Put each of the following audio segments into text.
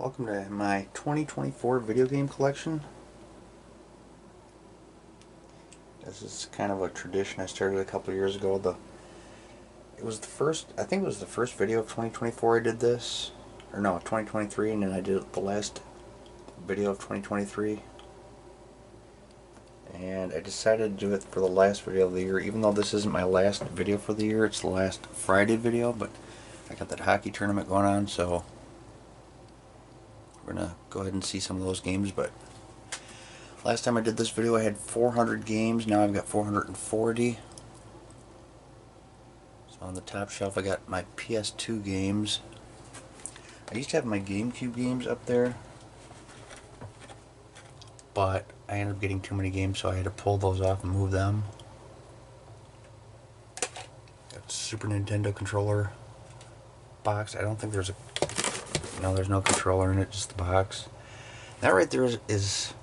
Welcome to my 2024 video game collection. This is kind of a tradition I started a couple years ago. It was the first, I think it was the first video of 2024 I did this. Or no, 2023, and then I did the last video of 2023. And I decided to do it for the last video of the year, even though this isn't my last video for the year. It's the last Friday video, but I got that hockey tournament going on, so we're gonna go ahead and see some of those games. But last time I did this video I had 400 games, now I've got 440. So on the top shelf I got my PS2 games. I used to have my GameCube games up there, but I ended up getting too many games, so I had to pull those off and move them. Got Super Nintendo controller box. I don't think there's there's no controller in it, just the box. That right there is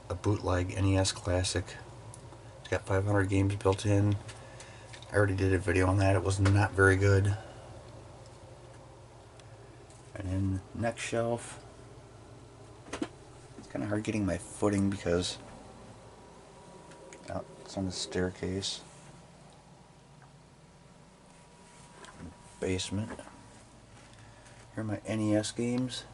a bootleg NES Classic. It's got 500 games built in. I already did a video on that. It was not very good. And then next shelf, it's kind of hard getting my footing because it's on the staircase. Basement. Here are my NES games.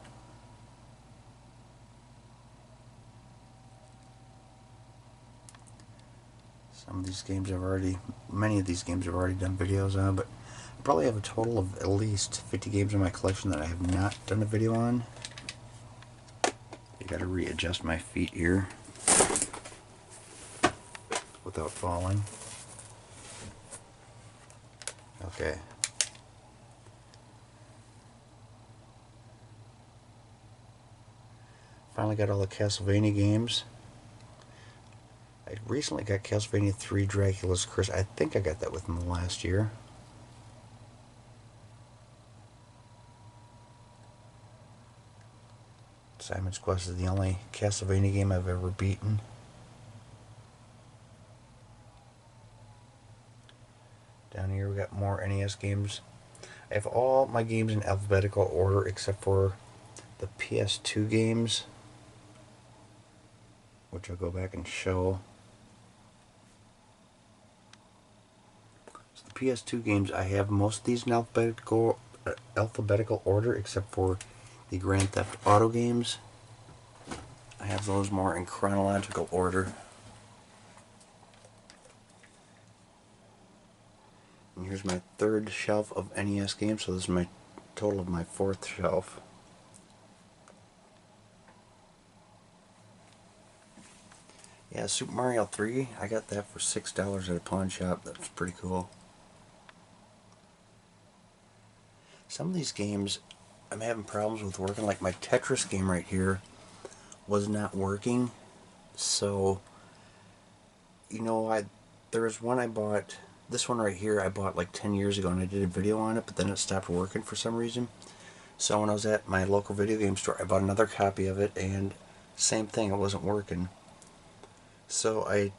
Some of these games many of these games I've already done videos on, but I probably have a total of at least 50 games in my collection that I have not done a video on. You gotta readjust my feet here without falling. Okay. Finally got all the Castlevania games. I recently got Castlevania 3 Dracula's Curse. I think I got that within the last year. Simon's Quest is the only Castlevania game I've ever beaten. Down here we got more NES games. I have all my games in alphabetical order except for the PS2 games, which I'll go back and show. So the PS2 games, I have most of these in alphabetical order except for the Grand Theft Auto games. I have those more in chronological order. And here's my third shelf of NES games, so this is my total of my fourth shelf. Yeah, Super Mario 3, I got that for $6 at a pawn shop. That was pretty cool. Some of these games I'm having problems with working, like my Tetris game right here was not working. So, there was one I bought, this one right here I bought like 10 years ago and I did a video on it, but then it stopped working for some reason. So when I was at my local video game store, I bought another copy of it and same thing, it wasn't working. So I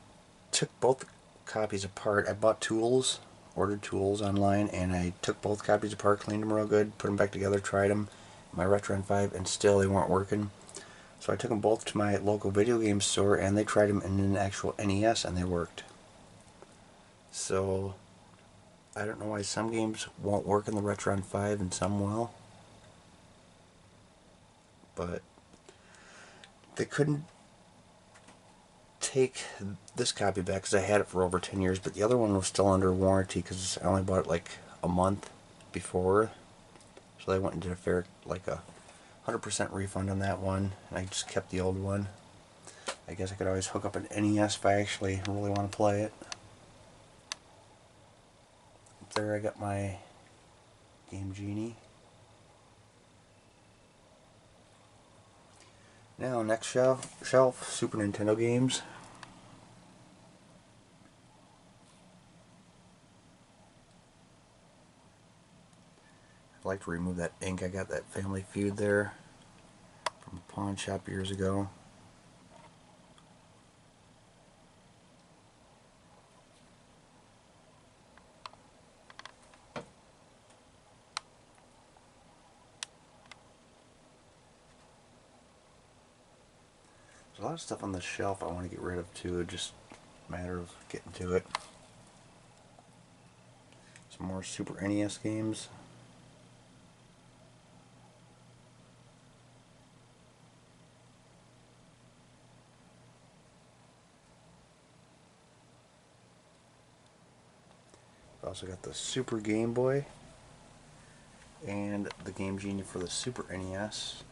took both copies apart. I bought tools, ordered tools online, and I took both copies apart, cleaned them real good, put them back together, tried them in my Retron 5, and still they weren't working. So I took them both to my local video game store, and they tried them in an actual NES, and they worked. So I don't know why some games won't work in the Retron 5 and some will. But they couldn't take this copy back because I had it for over 10 years, but the other one was still under warranty because I only bought it like a month before. So they went and did a fair, like a 100% refund on that one, and I just kept the old one. I guess I could always hook up an NES if I actually really want to play it. Up there I got my Game Genie. Now, next shelf, Super Nintendo games. I'd like to remove that ink. I got that Family Feud there from a pawn shop years ago. There's a lot of stuff on the shelf I want to get rid of too, just a matter of getting to it. Some more Super NES games. I've also got the Super Game Boy and the Game Genie for the Super NES.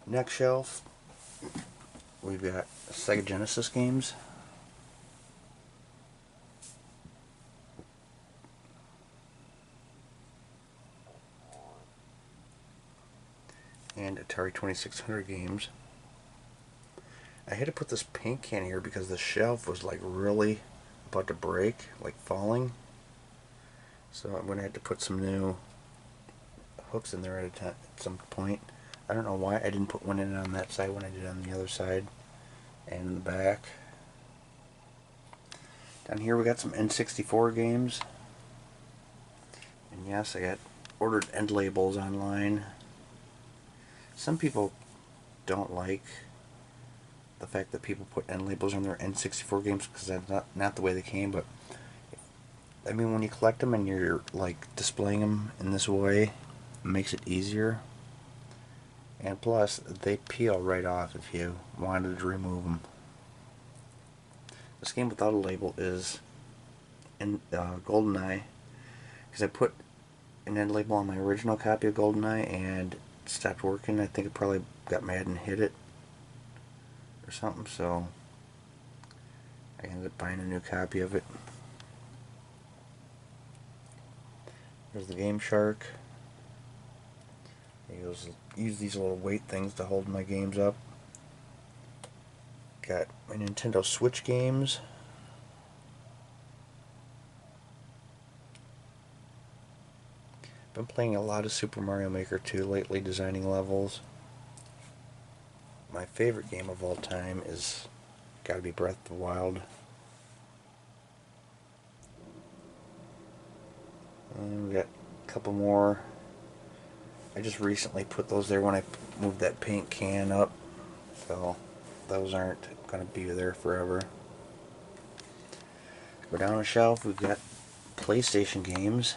Next shelf, we've got Sega Genesis games. And Atari 2600 games. I had to put this paint can here because the shelf was like really about to break, like falling. So I'm going to have to put some new hooks in there at some point. I don't know why I didn't put one in on that side when I did on the other side and in the back. Down here we got some N64 games. And yes, I got ordered end labels online. Some people don't like the fact that people put end labels on their N64 games because that's not the way they came, but I mean, when you collect them and you're like displaying them in this way, it makes it easier. And plus, they peel right off if you wanted to remove them. This game without a label is GoldenEye, because I put an end label on my original copy of GoldenEye and it stopped working. I think it probably got mad and hit it or something, so I ended up buying a new copy of it. There's the Game Shark. I use these little weight things to hold my games up. Got my Nintendo Switch games. Been playing a lot of Super Mario Maker 2 lately, designing levels. My favorite game of all time is gotta be Breath of the Wild. And we got a couple more. I just recently put those there when I moved that paint can up, so those aren't going to be there forever. Go down the shelf, we've got PlayStation games.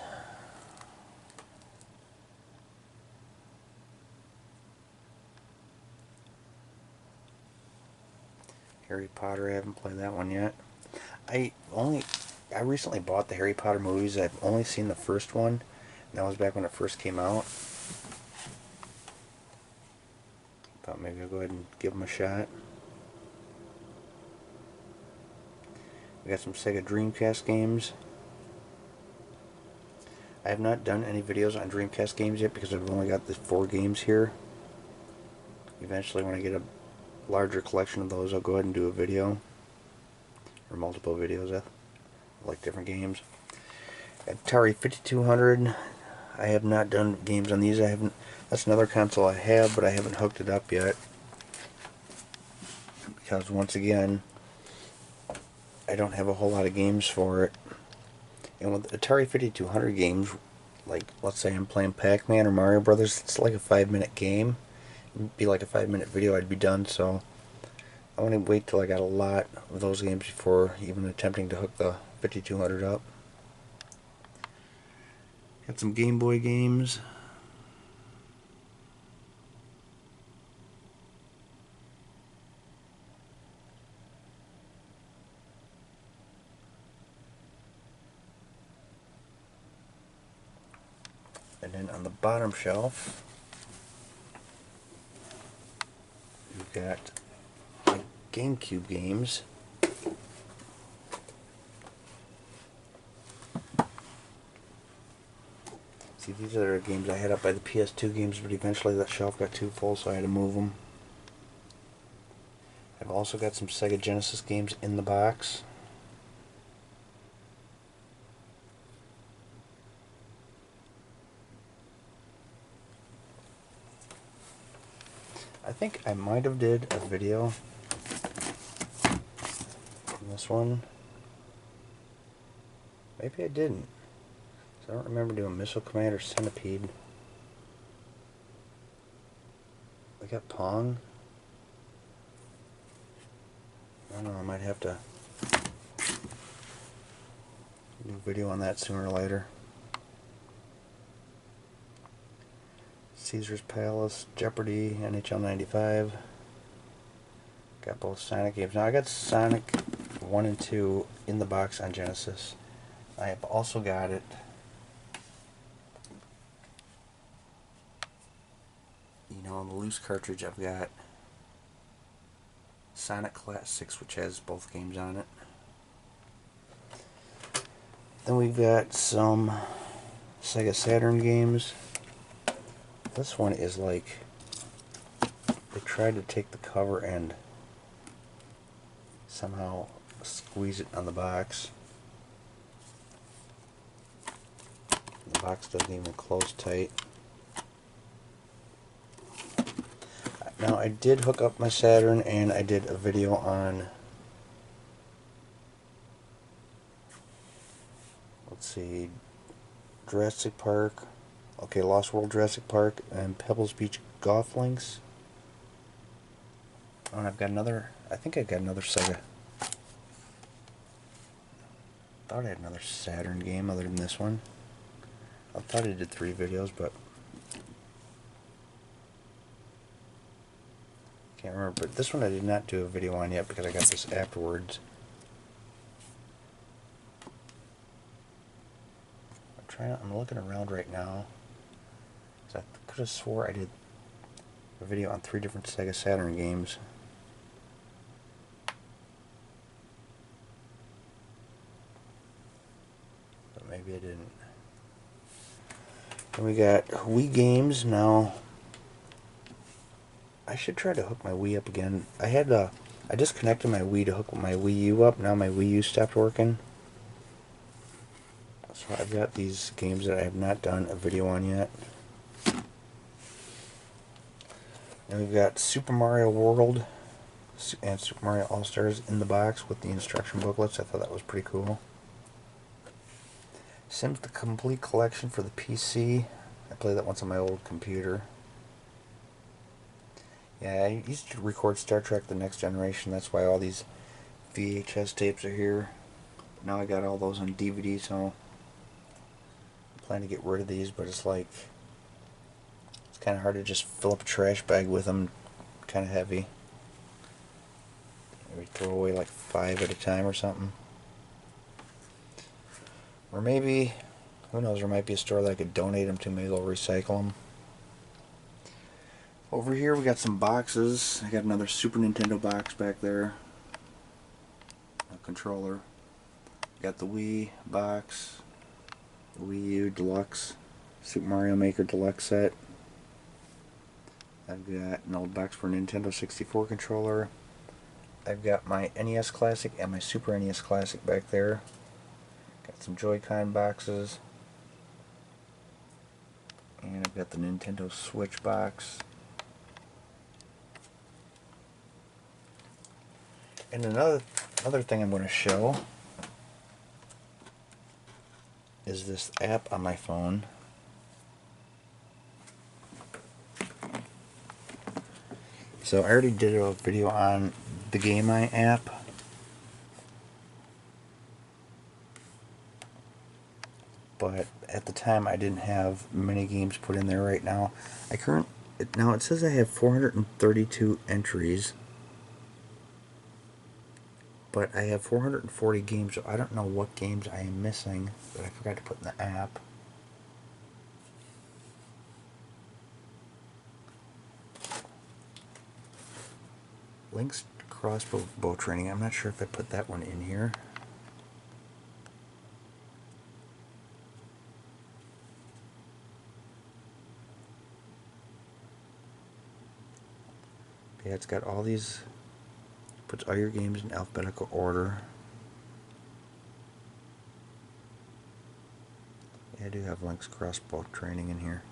Harry Potter, I haven't played that one yet. I recently bought the Harry Potter movies. I've only seen the first one, and that was back when it first came out. Thought maybe I'll go ahead and give them a shot. We got some Sega Dreamcast games. I have not done any videos on Dreamcast games yet because I've only got the 4 games here. Eventually, when I get a larger collection of those, I'll go ahead and do a video. Or multiple videos of like different games. Atari 5200. I have not done games on these. That's another console I have, but I haven't hooked it up yet. Because once again, I don't have a whole lot of games for it. And with Atari 5200 games, like let's say I'm playing Pac-Man or Mario Brothers, it's like a 5-minute game. It'd be like a 5-minute video, I'd be done, so I want to wait till I got a lot of those games before even attempting to hook the 5200 up. Got some Game Boy games. And then on the bottom shelf, we've got my GameCube games. See, these are the games I had up by the PS2 games, but eventually that shelf got too full, so I had to move them. I've also got some Sega Genesis games in the box. I think I might have did a video on this one. Maybe I didn't. I don't remember doing Missile Command or Centipede. We got Pong. I don't know, I might have to do a video on that sooner or later. Caesar's Palace, Jeopardy, NHL 95. Got both Sonic games. Now I got Sonic 1 and 2 in the box on Genesis. I have also got it on the loose cartridge. I've got Sonic Classics, which has both games on it. Then we've got some Sega Saturn games. This one is like, they tried to take the cover and somehow squeeze it on the box. The box doesn't even close tight. Now I did hook up my Saturn and I did a video on, let's see, Jurassic Park, okay, Lost World Jurassic Park, and Pebbles Beach Golf Links. Oh, and I've got another, I think I got another Sega. Thought I had another Saturn game other than this one. I thought I did 3 videos, but can't remember. But this one I did not do a video on yet because I got this afterwards. I'm looking around right now. I could have swore I did a video on 3 different Sega Saturn games. But maybe I didn't. Then we got Wii games. Now I should try to hook my Wii up again. I disconnected my Wii to hook my Wii U up. Now my Wii U stopped working. So I've got these games that I have not done a video on yet. And we've got Super Mario World and Super Mario All-Stars in the box with the instruction booklets. I thought that was pretty cool. Sims the Complete Collection for the PC. I played that once on my old computer. Yeah, I used to record Star Trek The Next Generation. That's why all these VHS tapes are here. Now I got all those on DVD, so I plan to get rid of these, but it's like, it's kind of hard to just fill up a trash bag with them. Kind of heavy. Maybe throw away like 5 at a time or something. Or maybe, who knows, there might be a store that I could donate them to. Maybe they'll recycle them. Over here we got some boxes. I got another Super Nintendo box back there. A controller. Got the Wii box. The Wii U Deluxe. Super Mario Maker Deluxe set. I've got an old box for a Nintendo 64 controller. I've got my NES Classic and my Super NES Classic back there. Got some Joy-Con boxes. And I've got the Nintendo Switch box. And another thing I'm going to show is this app on my phone. So I already did a video on the GameEy app. But at the time I didn't have many games put in there right now. Now it says I have 432 entries. But I have 440 games, so I don't know what games I am missing that I forgot to put in the app. Links crossbow bow training. I'm not sure if I put that one in here. Yeah, it's got all these. Puts all your games in alphabetical order. Yeah, I do have Link's crossbow training in here.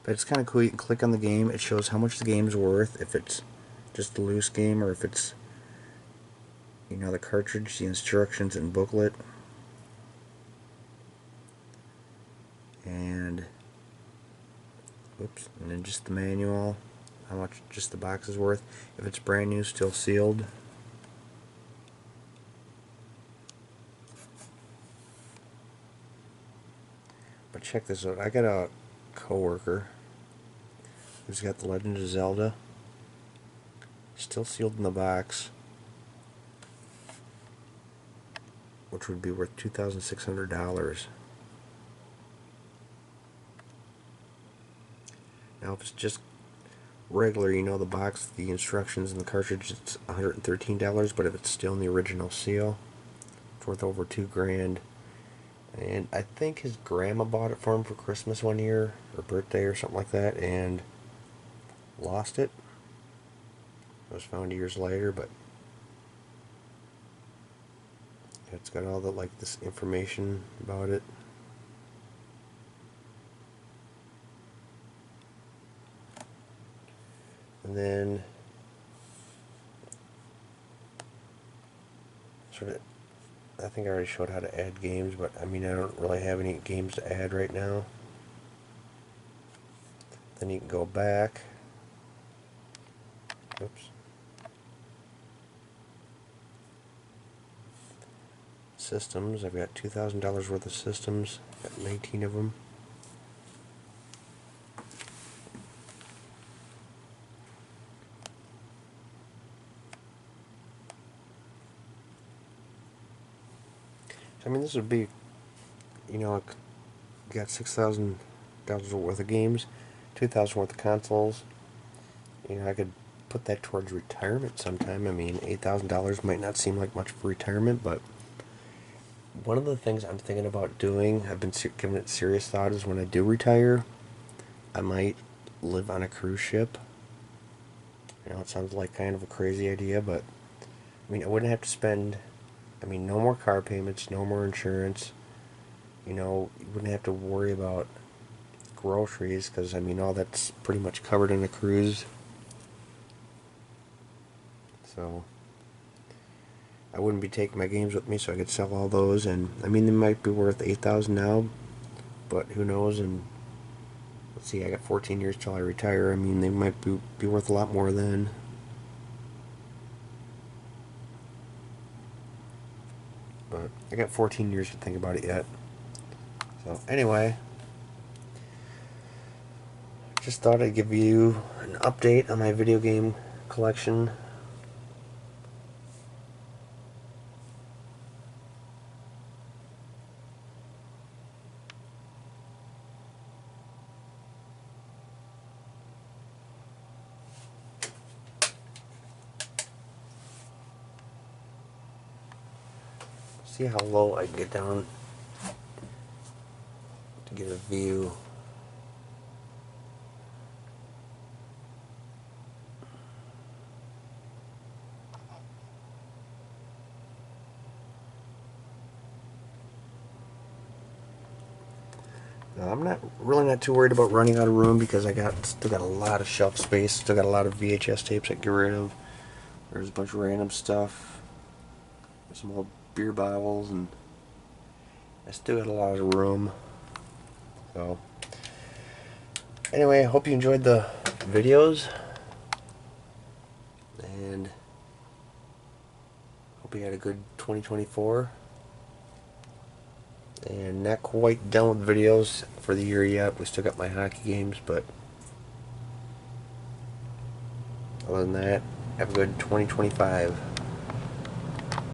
But it's kind of cool. You can click on the game. It shows how much the game's worth. If it's just a loose game or if it's, the cartridge, the instructions and booklet. And, oops, and then just the manual. How much just the box is worth. If it's brand new, still sealed. check this out. I got a coworker who's got the Legend of Zelda still sealed in the box, which would be worth $2,600. Now, if it's just regular, you know, the box, the instructions, and the cartridge, it's $113. But if it's still in the original seal, it's worth over $2,000. And I think his grandma bought it for him for Christmas one year, or birthday, or something like that, and lost it. It was found years later, but it's got all the, like, this information about it. And then sort of, I think I already showed how to add games, but I mean, I don't really have any games to add right now. Then you can go back. Oops. Systems. I've got $2,000 worth of systems. Got 19 of them. I mean, this would be, you know, I got $6,000 worth of games, $2,000 worth of consoles. You know, I could put that towards retirement sometime. I mean, $8,000 might not seem like much for retirement, but one of the things I'm thinking about doing, I've been giving it serious thought, is when I do retire, I might live on a cruise ship. You know, it sounds like kind of a crazy idea, but I mean, I wouldn't have to spend, I mean, no more car payments, no more insurance. You know, you wouldn't have to worry about groceries, because, I mean, all that's pretty much covered in a cruise. So I wouldn't be taking my games with me, so I could sell all those. And I mean, they might be worth $8,000 now, but who knows? And let's see, I got 14 years till I retire. I mean, they might be worth a lot more then. But I got 14 years to think about it yet. So anyway, just thought I'd give you an update on my video game collection. See how low I can get down to get a view. Now, I'm really not too worried about running out of room, because I still got a lot of shelf space, still got a lot of VHS tapes I can get rid of. There's a bunch of random stuff. There's some old beer bottles, and I still got a lot of room. So anyway, I hope you enjoyed the videos, and hope you had a good 2024. And not quite done with videos for the year yet. We still got my hockey games, but other than that, have a good 2025.